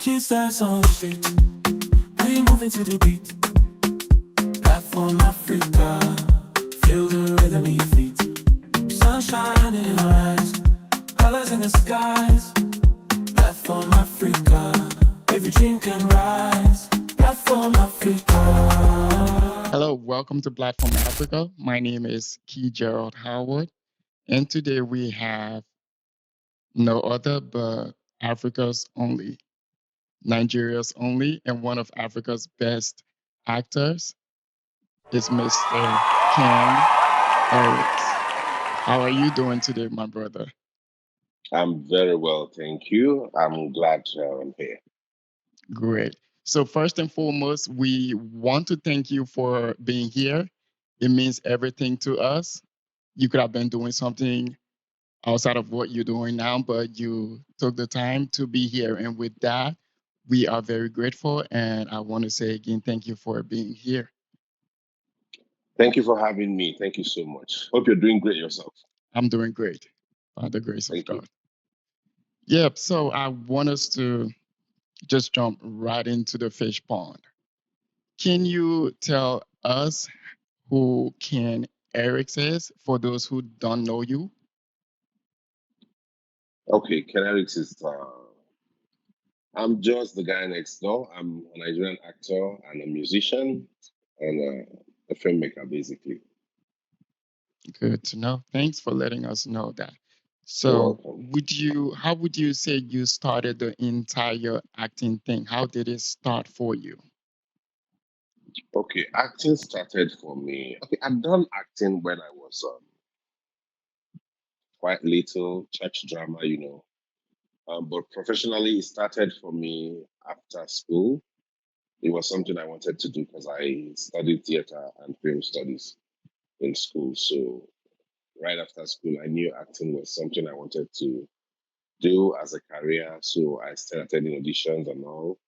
Kiss ass on the street. We moving to the beat. Platform Africa. Feel the rhythm in your feet. Sunshine in our eyes. Colors in the skies. Platform Africa. Every dream can rise. Platform Africa. Hello, welcome to Platform Africa. My name is Key Gerald Howard, and today we have no other but Africa's only, Nigeria's only, and one of Africa's best actors is Mr. Ken Eriks. How are you doing today, my brother? I'm very well, thank you. I'm glad I'm here. Great. So, first and foremost, we want to thank you for being here. It means everything to us. You could have been doing something outside of what you're doing now, but you took the time to be here. And with that, we are very grateful. And I want to say again, thank you for being here. Thank you for having me. Thank you so much. Hope you're doing great yourself. I'm doing great by the grace of Thank you. God. Yep. So I want us to just jump right into the fish pond. Can you tell us who Ken Eriks is for those who don't know you? Okay, Kenarix is, I'm just the guy next door. I'm a Nigerian actor and a musician and a filmmaker, basically. Good to know. Thanks for letting us know that. You're So, welcome. how would you say you started the entire acting thing? How did it start for you? Okay, acting started for me. Okay, I've done acting when I was quite little, church drama. But professionally, it started for me after school. It was something I wanted to do because I studied theater and film studies in school. So right after school, I knew acting was something I wanted to do as a career. So I started attending auditions and all,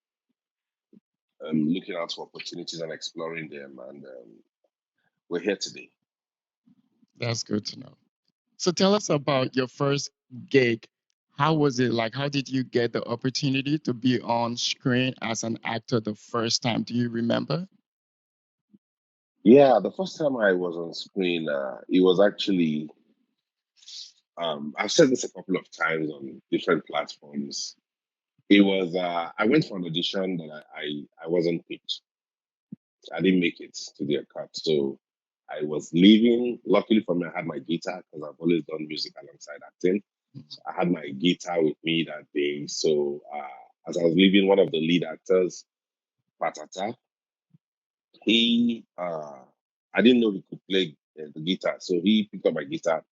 looking out for opportunities and exploring them. And we're here today. That's good to know. So, tell us about your first gig. How was it like? How did you get the opportunity to be on screen as an actor the first time? Do you remember? Yeah, the first time I was on screen, it was actually, I've said this a couple of times on different platforms. It was, I went for an audition that I wasn't picked. I didn't make it to the cut. So I was leaving. Luckily for me, I had my guitar because I've always done music alongside acting. So I had my guitar with me that day. So as I was leaving, one of the lead actors, Patata, I didn't know he could play the guitar. So he picked up my guitar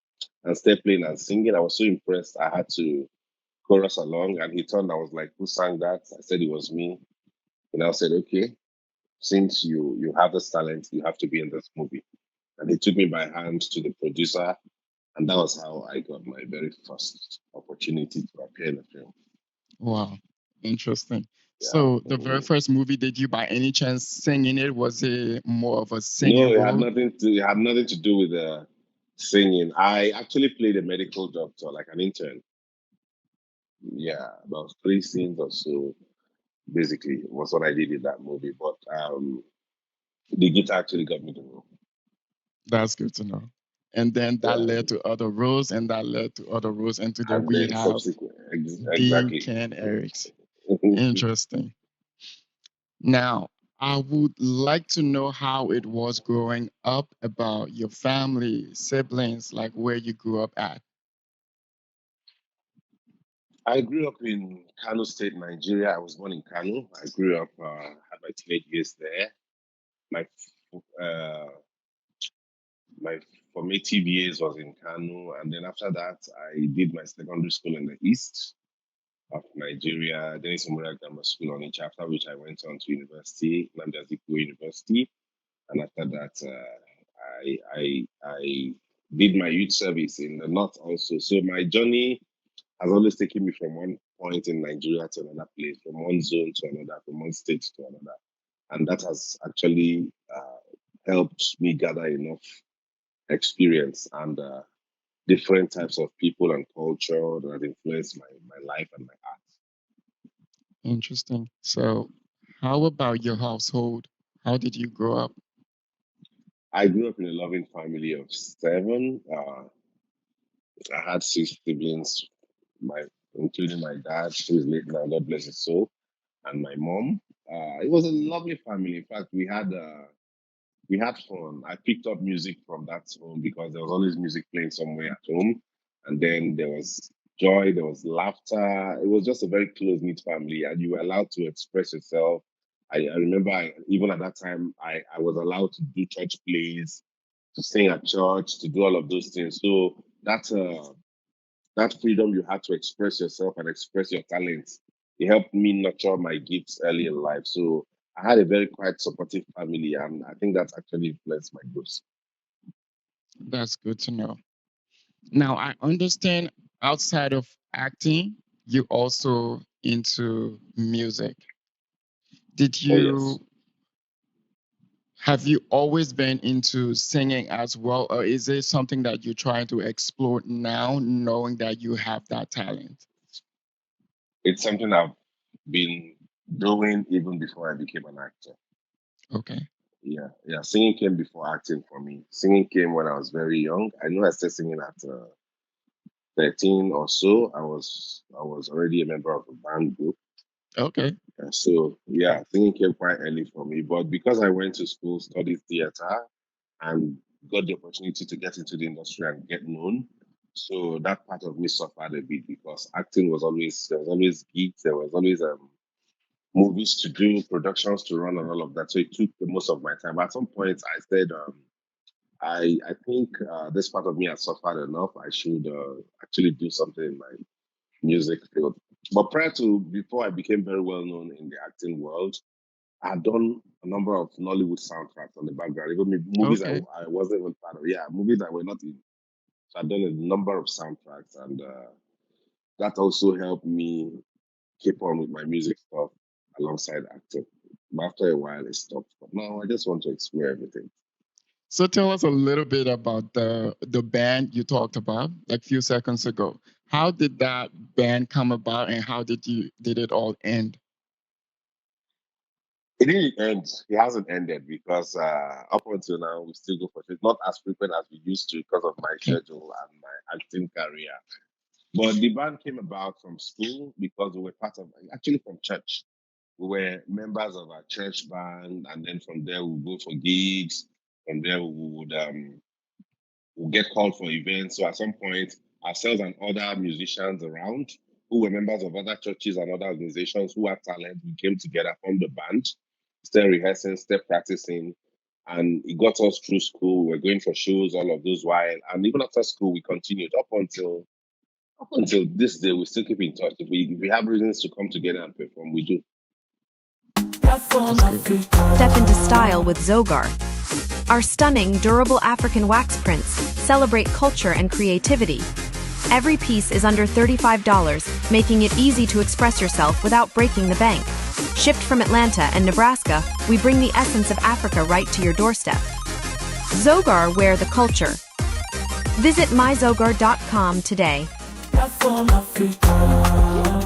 and started playing and singing. I was so impressed. I had to chorus along and he turned. I was like, who sang that? I said it was me. And I said, okay, since you have this talent, you have to be in this movie. And he took me by hand to the producer, and that was how I got my very first opportunity to appear in a film. Wow, interesting. Yeah. So, the very first movie, did you by any chance sing in it? Was it more of a No, singing role? it had nothing to do with singing. I actually played a medical doctor, like an intern. Yeah, about three scenes or so, basically, was what I did in that movie. But the guitar actually got me the role. That's good to know. And then that Yeah, led to other roles, and that led to other roles. And today and we then have subsequent, the exactly. Ken Eriks. Interesting. Now, I would like to know how it was growing up, about your family, siblings, like where you grew up at. I grew up in Kano State, Nigeria. I was born in Kano. I grew up, had my teenage years there. My uh, my formative years was in Kano, and then after that, I did my secondary school in the east of Nigeria, Dennis Memorial Grammar School on each, after which I went on to university, Nnamdi Azikiwe University, and after that, I did my youth service in the north also. So my journey has always taken me from one point in Nigeria to another place, from one zone to another, from one state to another. And that has actually helped me gather enough experience and different types of people and culture that have influenced my life and my art. Interesting. So, how about your household? How did you grow up? I grew up in a loving family of seven. I had six siblings, my including my dad, who is late now, God bless his soul, and my mom. It was a lovely family. In fact, we had fun. I picked up music from that home because there was always music playing somewhere at home. And then there was joy, there was laughter. It was just a very close knit family, and you were allowed to express yourself. I remember even at that time, I was allowed to do church plays, to sing at church, to do all of those things. So that freedom you had to express yourself and express your talents, it helped me nurture my gifts early in life. So I had a very quite supportive family, and I think that's actually influenced my growth. That's good to know. Now, I understand outside of acting, you also into music. Did Oh yes, you have you always been into singing as well, or is it something that you're trying to explore now, knowing that you have that talent? it's something I've been doing even before I became an actor. Okay. Yeah, yeah. Singing came before acting for me. Singing came when I was very young. I know I started singing at 13 or so. I was already a member of a band group. Okay. So yeah, singing came quite early for me. But because I went to school, studied theater, and got the opportunity to get into the industry and get known, so that part of me suffered a bit because acting was always there was always gigs, there was always movies to do, productions to run, and all of that. So it took the most of my time. At some point, I said, I think this part of me has suffered enough. I should actually do something in my music field. But prior to before I became very well known in the acting world, I had done a number of Nollywood soundtracks on the background, even movies Okay. I wasn't even part of. Yeah, movies I were not in. So I've done a number of soundtracks, and that also helped me keep on with my music stuff alongside acting. But after a while, it stopped. But now I just want to explore everything. So tell us a little bit about the band you talked about like a few seconds ago. How did that band come about, and how did it all end? It didn't end. It hasn't ended because up until now, we still go for it. Not as frequent as we used to because of my Okay. schedule and my acting career. But the band came about from school because we were part of, actually from church. We were members of a church band, and then from there we would go for gigs. From there we would we'll get called for events. So at some point, ourselves and other musicians around who were members of other churches and other organizations who had talent, we came together, formed the band, started rehearsing, started practicing, and it got us through school. We were going for shows, all of those while, and even after school, we continued up until this day. We still keep in touch. If we have reasons to come together and perform, we do. That's good. Step into style with Zogar. Our stunning, durable African wax prints celebrate culture and creativity. Every piece is under $35, making it easy to express yourself without breaking the bank. Shipped from Atlanta and Nebraska, we bring the essence of Africa right to your doorstep. Zogar, wear the culture. Visit myzogar.com today.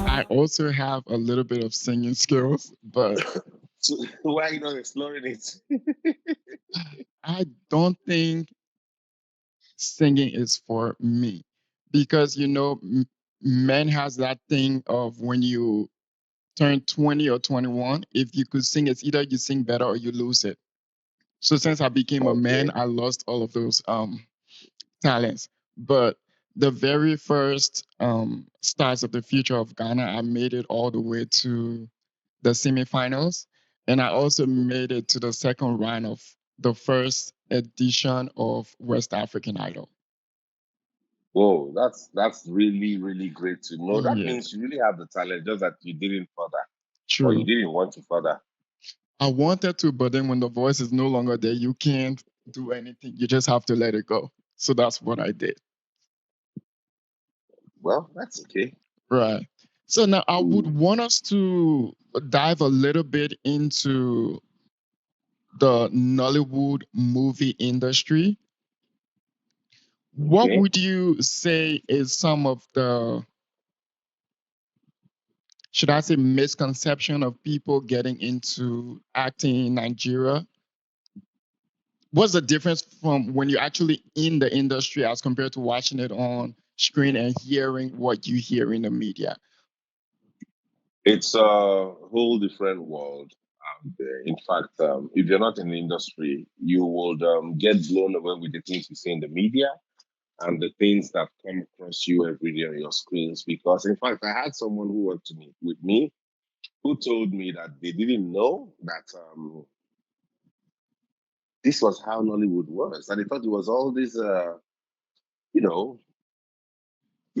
I also have a little bit of singing skills, but So why are you not exploring it? I don't think singing is for me because men has that thing of when you turn 20 or 21, if you could sing, it's either you sing better or you lose it. So since I became a man, Okay. I lost all of those talents. But the very first Stars of the Future of Ghana, I made it all the way to the semifinals. And I also made it to the second round of the first edition of West African Idol. Whoa, that's really, really great to know. That Yeah, means you really have the talent, just that you didn't further or you true. didn't want to further. I wanted to, but then when the voice is no longer there, you can't do anything. You just have to let it go. So that's what I did. Well, that's okay. Right. So now I would Mm, want us to dive a little bit into the Nollywood movie industry. What okay. would you say is some of the, should I say, misconception of people getting into acting in Nigeria? What's the difference from when you're actually in the industry as compared to watching it on screen and hearing what you hear in the media? It's a whole different world out there. In fact, if you're not in the industry, you would get blown away with the things you see in the media and the things that come across you every day on your screens. Because, in fact, I had someone who worked with me who told me that they didn't know that this was how Nollywood was. And they thought it was all this, you know,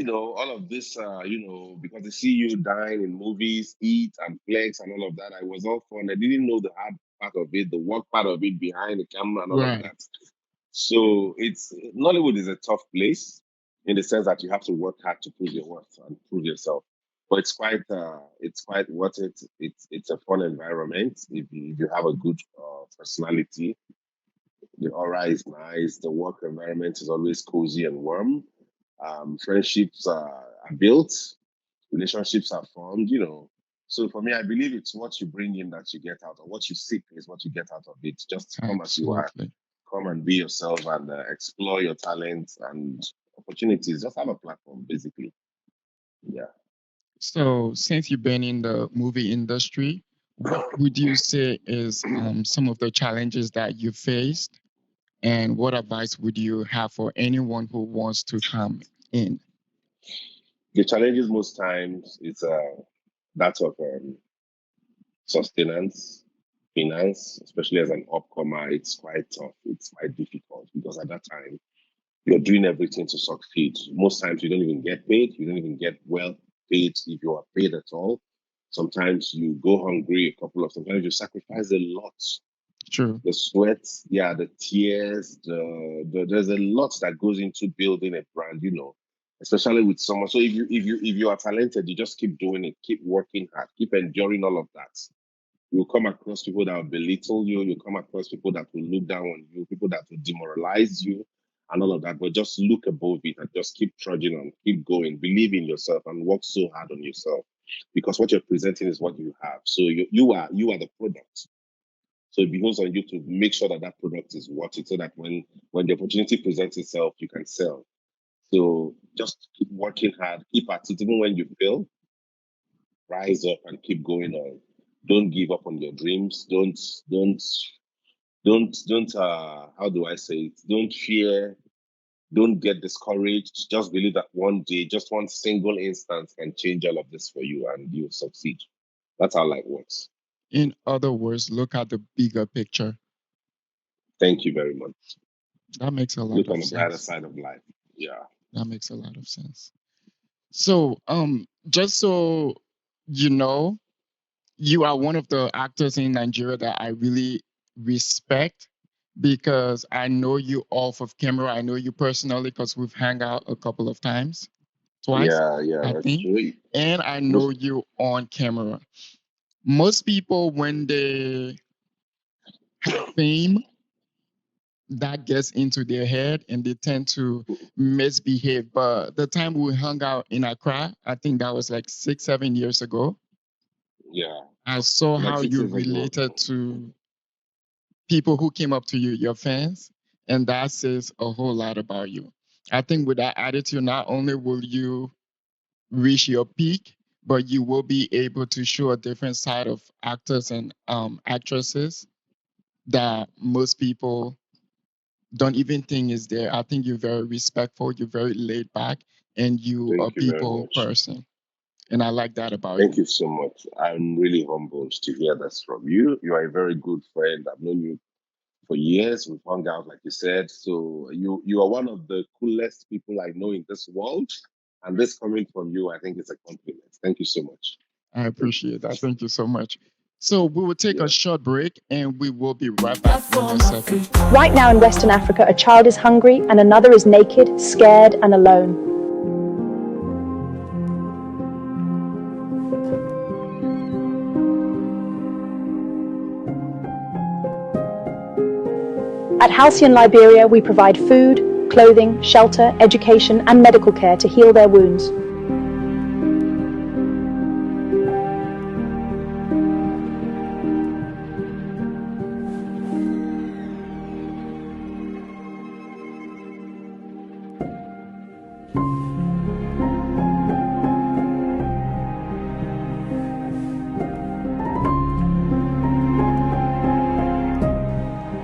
all of this, because they see you dine in movies, eat and flex and all of that. I was all fun. I didn't know the hard part of it, the work part of it behind the camera and all of Right. that. So it's Nollywood is a tough place in the sense that you have to work hard to prove your worth and prove yourself. But it's quite worth it. It's a fun environment if you have a good personality. The aura is nice. The work environment is always cozy and warm. Friendships are built, relationships are formed. So for me, I believe it's what you bring in that you get out, or what you seek is what you get out of it. Just come as you are, Absolutely. come and be yourself and explore your talents and opportunities. Just have a platform, basically. Yeah. So, since you've been in the movie industry, what would you say is some of the challenges that you faced, and what advice would you have for anyone who wants to come in? The challenges most times is that of sustenance, finance, especially as an upcomer. It's quite tough. It's quite difficult because at that time you're doing everything to succeed. Most times you don't even get paid. You don't even get well paid if you are paid at all. Sometimes you go hungry sometimes you sacrifice a lot. True. The sweat, yeah, the tears, there's a lot that goes into building a brand, especially with someone. So if you are talented, you just keep doing it, keep working hard, keep enduring all of that. You'll come across people that will belittle you. You'll come across people that will look down on you, people that will demoralize you, and all of that. But just look above it and just keep trudging on, keep going, believe in yourself, and work so hard on yourself. Because what you're presenting is what you have. So you are the product. So it behoves on you to make sure that that product is worth it, so that when the opportunity presents itself, you can sell. So just keep working hard, keep at it, even when you fail, rise up and keep going on. Don't give up on your dreams. Don't how do I say it? Don't fear, don't get discouraged. Just believe that one day, just one single instance can change all of this for you and you'll succeed. That's how life works. In other words, look at the bigger picture. Thank you very much. That makes a lot Look on of the brighter sense. side of life. Yeah. That makes a lot of sense. So, just so you know, you are one of the actors in Nigeria that I really respect because I know you off of camera. I know you personally because we've hung out a couple of times, twice, Yeah, I that's think, true. and I know Most, you on camera. Most people, when they have fame, that gets into their head and they tend to misbehave. But the time we hung out in Accra, I think that was like 6, 7 years ago. yeah. I saw Like how six you years ago. related to people who came up to you, your fans, and that says a whole lot about you. I think with that attitude, not only will you reach your peak, but you will be able to show a different side of actors and actresses that most people don't even think is there. I think you're very respectful, you're very laid back, and you a Thank you very people much. person. And I like that about Thank you. you so much. I'm really humbled to hear this from you. You are a very good friend. I've known you for years. We've hung out, like you said. So you are one of the coolest people I know in this world. And this coming from you, I think is a compliment. Thank you so much. I Thank you. appreciate that. Thank you so much. So we will take a Yeah. short break and we will be right back in a second. Right now in Western Africa, a child is hungry and another is naked, scared, and alone. At Halcyon Liberia, we provide food, clothing, shelter, education, and medical care to heal their wounds.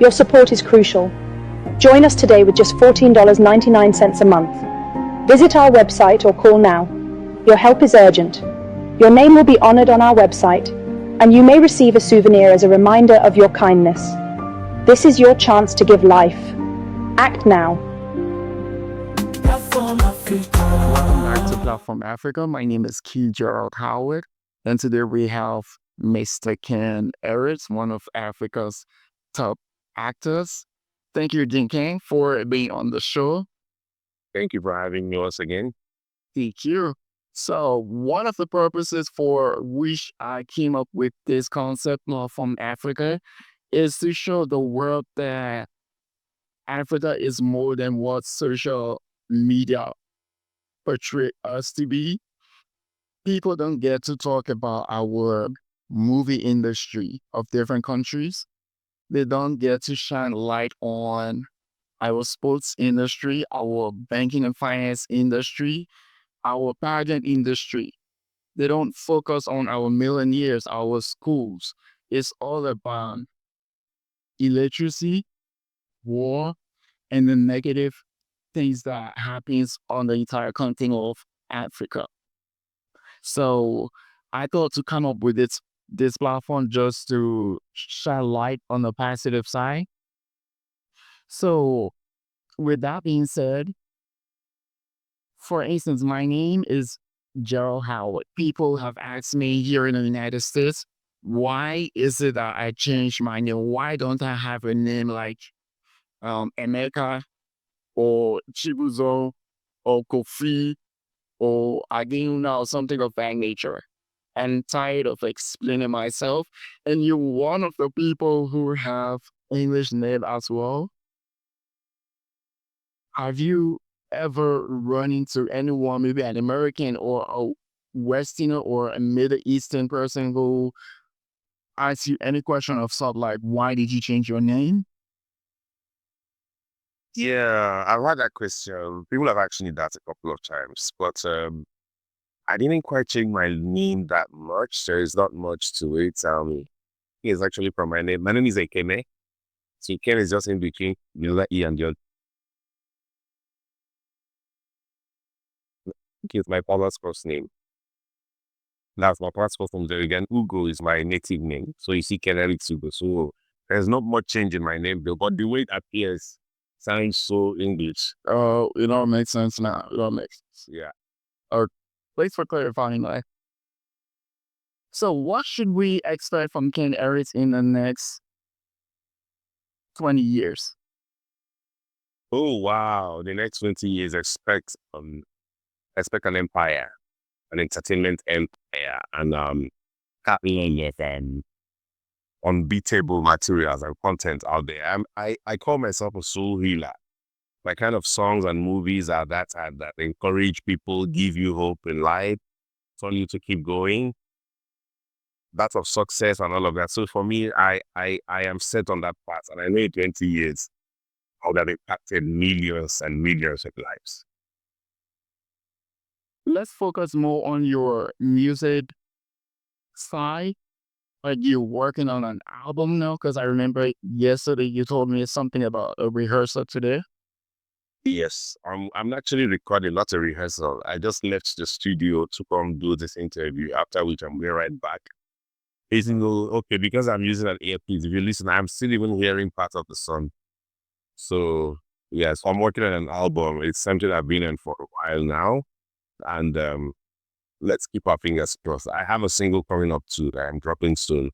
Your support is crucial. Join us today with just $14.99 a month. Visit our website or call now. Your help is urgent. Your name will be honored on our website, and you may receive a souvenir as a reminder of your kindness. This is your chance to give life. Act now. Platform Welcome back to Africa. Platform Africa. My name is Key Gerald Howard, and today we have Mr. Ken Eritz, one of Africa's top actors. Thank you, Dean King, for being on the show. Thank you for having me once again. Thank you. So, one of the purposes for which I came up with this concept from Africa is to show the world that Africa is more than what social media portray us to be. People don't get to talk about our movie industry of different countries. They don't get to shine light on our sports industry, our banking and finance industry, our pageant industry. They don't focus on our millionaires, our schools. It's all about illiteracy, war, and the negative things that happens on the entire continent of Africa. So I thought to come up with this platform just to shine light on the positive side. So with that being said, for instance, my name is Gerald Howard. People have asked me here in the United States, why is it that I changed my name? Why don't I have a name like Emeka or Chibuzo or Kofi or Agina or something of that nature? I'm tired of explaining myself. And you're one of the people who have English name as well. Have you ever run into anyone, maybe an American or a Westerner or a Middle Eastern person who asks you any question of sort like, why did you change your name? Yeah, I've had that question. People have asked me that a couple of times, but I didn't quite change my name that much. There is not much to it. It's actually from my name. My name is Ekene. So Ekene is just in between the letter E and the other. It's my father's first name. That's my passport from there again. Ugo is my native name. So you see Keneric Ugo. So there's not much change in my name, though, but the way it appears sounds so English. Oh, it all makes sense now. It all makes sense. Yeah. Thanks for clarifying that. So what should we expect from Ken Eritz in the next 20 years? Oh wow. The next 20 years expect an empire, an entertainment empire, and unbeatable materials and content out there. I call myself a soul healer. My kind of songs and movies are that encourage people, give you hope in life, tell you to keep going. That's of success and all of that. So for me, I am set on that path, and I know in 20 years I would have impacted millions and millions of lives. Let's focus more on your music side. Like you're working on an album now? Because I remember yesterday you told me something about a rehearsal today. Yes, I'm actually recording, not a rehearsal. I just left the studio to come do this interview, after which I'm going right back. Even though, okay, because I'm using an earpiece, if you listen, I'm still even hearing part of the song. So, yes, I'm working on an album. It's something I've been in for a while now. And let's keep our fingers crossed. I have a single coming up too that I'm dropping soon.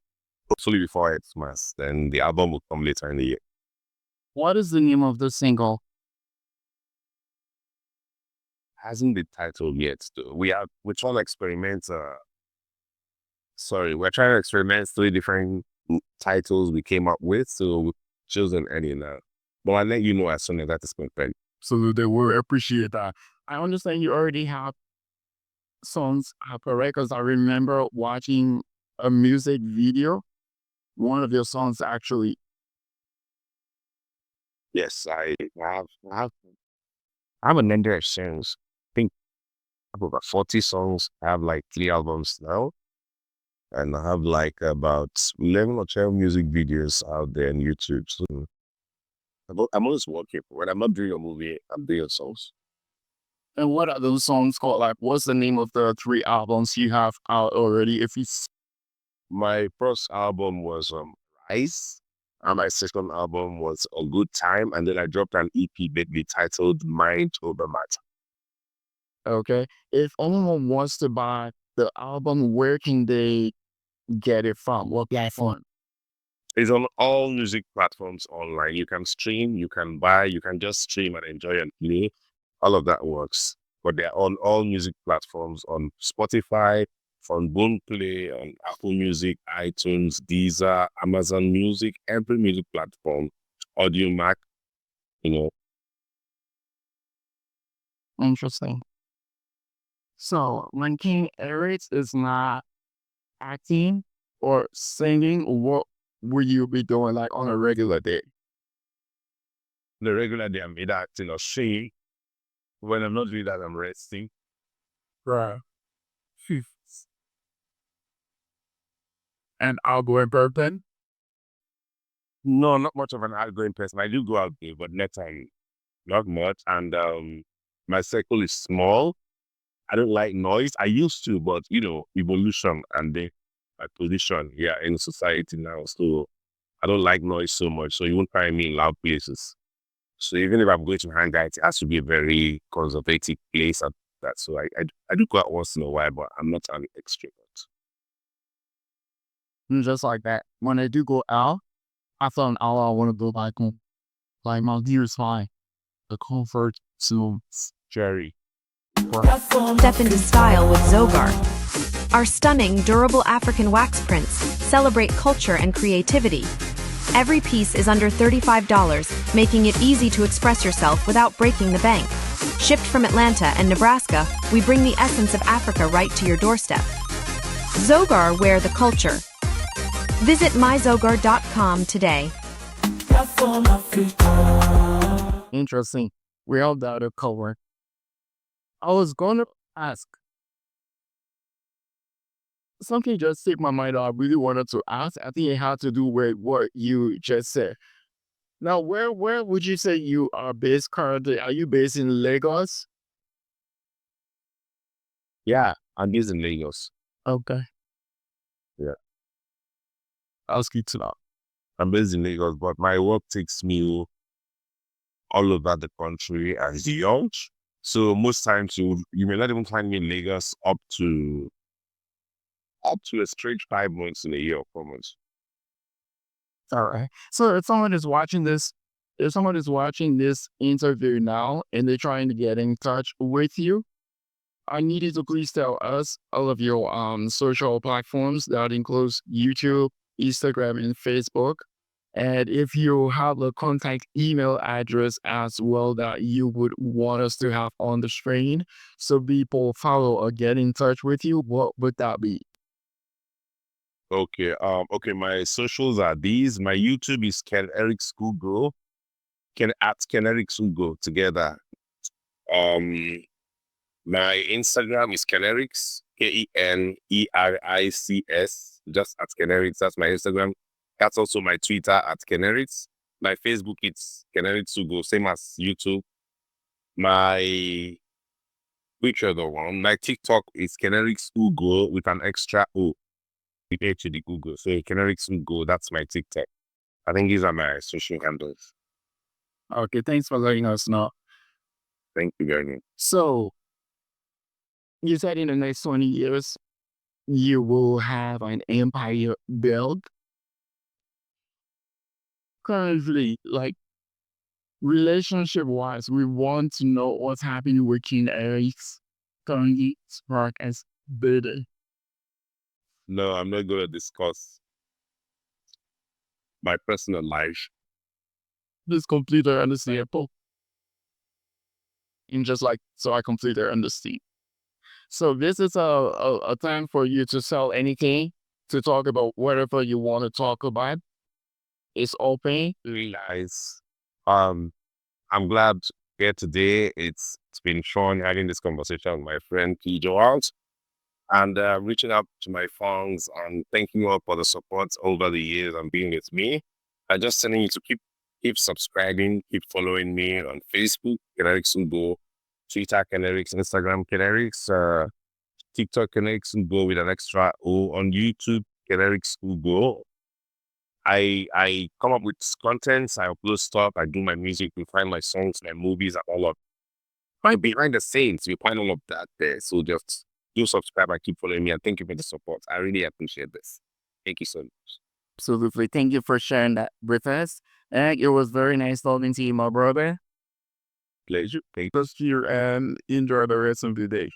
Hopefully before Xmas. Then the album will come later in the year. What is the name of the single? Hasn't been titled yet though. We're trying to experiment we're trying to experiment 3 different titles we came up with, so we've chosen any now. But I'll let you know as soon as that is confirmed. So they will appreciate that. I understand you already have songs correct, because I remember watching a music video. One of your songs actually. Yes, I have a number of songs. I think I have about 40 songs. I have like 3 albums now. And I have like about 11 or 12 music videos out there on YouTube. So I'm always working. When I'm not doing a movie, I'm doing songs. And what are those songs called? Like, what's the name of the 3 albums you have out already? If it's My first album was Rise, and my second album was A Good Time, and then I dropped an EP lately titled Mind Over Matter. okay, if anyone wants to buy the album, where can they get it from? What platform? It's on all music platforms online. You can stream, you can buy, you can just stream and enjoy and play. All of that works. But they're on all music platforms on Spotify, on Boomplay, on Apple Music, iTunes, Deezer, Amazon Music, every music platform, Audio Mac, you know. Interesting. So when King Eric is not acting or singing, what will you be doing like on a regular day? The regular day I'm either acting or singing. When I'm not doing that, I'm resting. Right. And outgoing person? No, not much of an outgoing person. I do go out there, but next time, not much. And my circle is small. I don't like noise. I used to, but evolution and my position here in society now. So I don't like noise so much. So you won't find me in loud places. So even if I'm going to hang out, it has to be a very conservative place and that. So I do go out once in a while, but I'm not an extrovert. And just like that. When I do go out, after an hour, I want to go back home. Like my dear is fine. The comfort zones. Jerry. Step into style with Zogar. Our stunning, durable African wax prints celebrate culture and creativity. Every piece is under $35, making it easy to express yourself without breaking the bank. Shipped from Atlanta and Nebraska, we bring the essence of Africa right to your doorstep. Zogar, wear the culture. Visit myzogar.com today. Platform Africa. Interesting. We all got a cover. I was going to ask. Something just took my mind out. I really wanted to ask. I think it had to do with what you just said. Now, where would you say you are based currently? Are you based in Lagos? Yeah, I'm based in Lagos. Okay. Yeah. I'll skip to that. I'm based in Lagos, but my work takes me all over the country as young. So most times you may not even find me in Lagos up to a straight 5 months in a year or 4 months. All right. So if someone is watching this interview now and they're trying to get in touch with you, I need you to please tell us all of your social platforms that includes YouTube, Instagram, and Facebook. And if you have a contact email address as well that you would want us to have on the screen so people follow or get in touch with you, what would that be? Okay. Okay. My socials are these. My YouTube is Ken Eric School Go. Ken Eric School Go together. My Instagram is Kenerics, KENERICS, just at Kenerics. That's my Instagram. That's also my Twitter at Kenerics. My Facebook, it's Kenerics Ugo, same as YouTube. My which other one? My TikTok is Kenerics Ugo with an extra O with H to the Google. So Kenerics Ugo, that's my TikTok. I think these are my social handles. Okay, thanks for letting us know. Thank you very much. So, you said in the next 20 years, you will have an empire built. Currently, like relationship wise, we want to know what's happening with King Eric's currently spark as building. No, I'm not going to discuss my personal life. This completely understandable. And just like, so I completely understand. So this is a time for you to sell anything, to talk about whatever you want to talk about. It's open. Really nice. I'm glad here today. It's been fun having this conversation with my friend Kijo out and reaching out to my fans and thanking you all for the support over the years and being with me. I'm just telling you to keep Keep subscribing, keep following me on Facebook, Kinetics Ugo, Twitter, Kinetics, Instagram, Kinetics, TikTok, Kinetics Ugo with an extra O, on YouTube, Kinetics Ugo. I come up with contents, I upload stuff, I do my music, you find my songs, my movies, and all of my behind the scenes, you find all of that there. So just do subscribe and keep following me, and thank you for the support. I really appreciate this. Thank you so much. Absolutely. Thank you for sharing that with us. And it was very nice talking to you, my brother. Pleasure. Thank Just here and enjoy the rest of the day.